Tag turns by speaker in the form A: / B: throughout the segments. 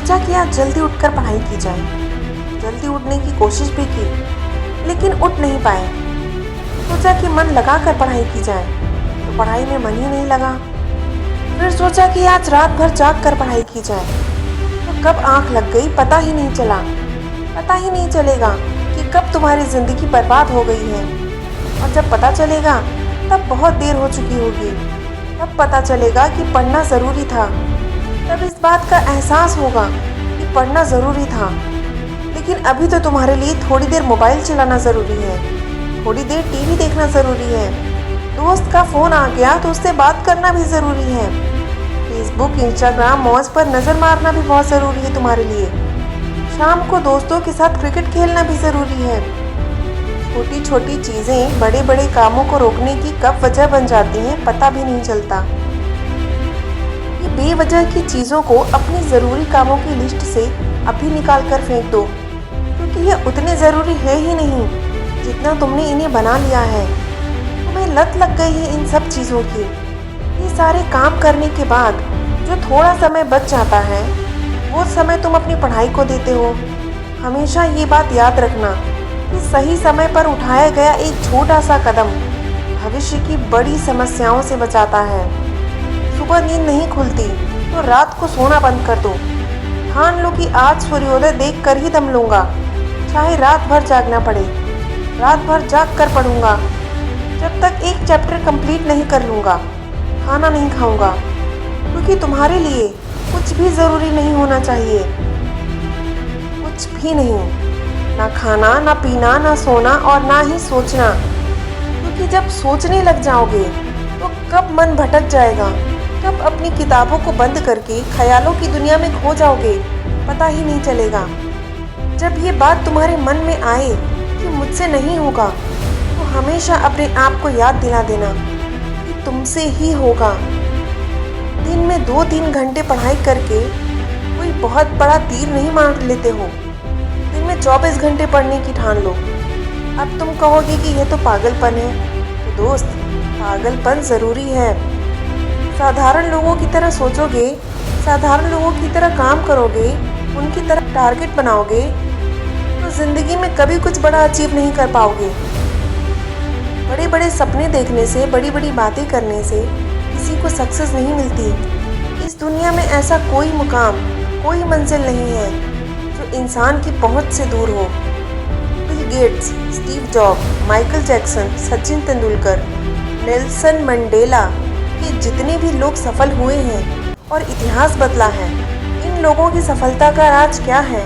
A: सोचा कि आज जल्दी उठकर पढ़ाई की जाए। जल्दी उठने की कोशिश भी की, लेकिन उठ नहीं पाए। सोचा कि मन लगाकर पढ़ाई की जाए, तो पढ़ाई में मन ही नहीं लगा। फिर सोचा कि आज रात भर जाग कर पढ़ाई की जाए, तो कब आंख लग गई पता ही नहीं चला। पता ही नहीं चलेगा कि कब तुम्हारी जिंदगी बर्बाद हो गई है, और जब पता चलेगा तब बहुत देर हो चुकी होगी। तब पता चलेगा कि पढ़ना ज़रूरी था। तब इस बात का एहसास होगा कि पढ़ना ज़रूरी था। लेकिन अभी तो तुम्हारे लिए थोड़ी देर मोबाइल चलाना ज़रूरी है, थोड़ी देर टीवी देखना ज़रूरी है, दोस्त का फ़ोन आ गया तो उससे बात करना भी ज़रूरी है, फेसबुक, इंस्टाग्राम, मौज पर नज़र मारना भी बहुत ज़रूरी है तुम्हारे लिए। शाम को दोस्तों के साथ क्रिकेट खेलना भी ज़रूरी है। छोटी छोटी चीज़ें बड़े बड़े कामों को रोकने की कब वजह बन जाती हैं पता भी नहीं चलता। ये बेवजह की चीज़ों को अपनी ज़रूरी कामों की लिस्ट से अभी निकाल कर फेंक दो, क्योंकि ये उतने ज़रूरी है ही नहीं जितना तुमने इन्हें बना लिया है। तुम्हें लत लग गई है इन सब चीज़ों की। ये सारे काम करने के बाद जो थोड़ा समय बच जाता है, वो समय तुम अपनी पढ़ाई को देते हो। हमेशा ये बात याद रखना कि सही समय पर उठाया गया एक छोटा सा कदम भविष्य की बड़ी समस्याओं से बचाता है। सुबह नींद नहीं खुलती तो रात को सोना बंद कर दो। ठान लो कि आज सूर्योदय देख कर ही दम लूँगा, चाहे रात भर जागना पड़े। रात भर जाग कर पढ़ूंगा, जब तक एक चैप्टर कंप्लीट नहीं कर लूँगा। खाना नहीं खाऊंगा, क्योंकि तुम्हारे लिए कुछ भी ज़रूरी नहीं होना चाहिए। कुछ भी नहीं, ना खाना, ना पीना, ना सोना और ना ही सोचना। क्योंकि जब सोचने लग जाओगे तो कब मन भटक जाएगा, कब अपनी किताबों को बंद करके ख्यालों की दुनिया में खो जाओगे पता ही नहीं चलेगा। जब ये बात तुम्हारे मन में आए कि मुझसे नहीं होगा, तो हमेशा अपने आप को याद दिला देना कि तुमसे ही होगा। दिन में 2-3 घंटे पढ़ाई करके कोई बहुत बड़ा तीर नहीं मार लेते हो। दिन में 24 घंटे पढ़ने की ठान लो। अब तुम कहोगे कि यह तो पागलपन है, तो दोस्त, पागलपन ज़रूरी है। साधारण लोगों की तरह सोचोगे, साधारण लोगों की तरह काम करोगे, उनकी तरह टारगेट बनाओगे, तो ज़िंदगी में कभी कुछ बड़ा अचीव नहीं कर पाओगे। बड़े बड़े सपने देखने से, बड़ी बड़ी बातें करने से किसी को सक्सेस नहीं मिलती। इस दुनिया में ऐसा कोई मुकाम, कोई मंजिल नहीं है जो इंसान की पहुंच से दूर हो। Bill Gates, Steve job, Michael Jackson, Sachin Tendulkar, Nelson Mandela, ये जितने भी लोग सफल हुए हैं और इतिहास बदला है, इन लोगों की सफलता का राज क्या है?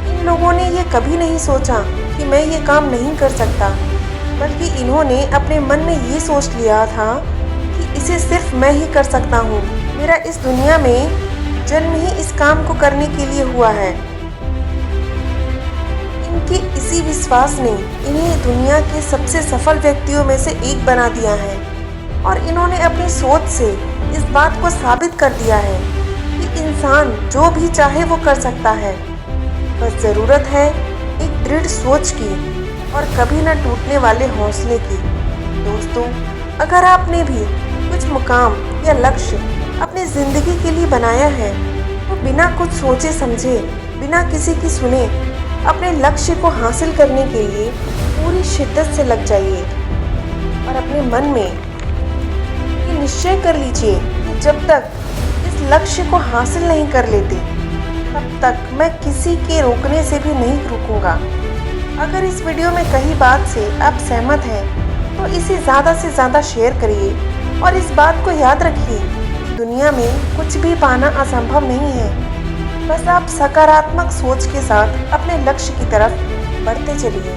A: इन लोगों ने ये कभी नहीं सोचा कि मैं ये काम नहीं कर सकता, बल्कि इन्होंने अपने मन में ये सोच लिया था कि इसे सिर्फ मैं ही कर सकता हूँ। मेरा इस दुनिया में जन्म ही इस काम को करने के लिए हुआ है। इनके इसी विश्वास ने इन्हें दुनिया के सबसे सफल व्यक्तियों में से एक बना दिया है, और इन्होंने अपनी सोच से इस बात को साबित कर दिया है कि इंसान जो भी चाहे वो कर सकता है। बस ज़रूरत है एक दृढ़ सोच की और कभी न टूटने वाले हौसले की। दोस्तों, अगर आपने भी कुछ मुकाम या लक्ष्य अपनी ज़िंदगी के लिए बनाया है, तो बिना कुछ सोचे समझे, बिना किसी की सुने, अपने लक्ष्य को हासिल करने के लिए पूरी शिद्दत से लग जाइए और अपने मन में ये निश्चय कर लीजिए कि जब तक इस लक्ष्य को हासिल नहीं कर लेते, तब तक मैं किसी के रोकने से भी नहीं रुकूंगा। अगर इस वीडियो में कही बात से आप सहमत हैं, तो इसे ज़्यादा से ज़्यादा शेयर करिए और इस बात को याद रखिए कि दुनिया में कुछ भी पाना असंभव नहीं है। बस आप सकारात्मक सोच के साथ अपने लक्ष्य की तरफ बढ़ते चलिए।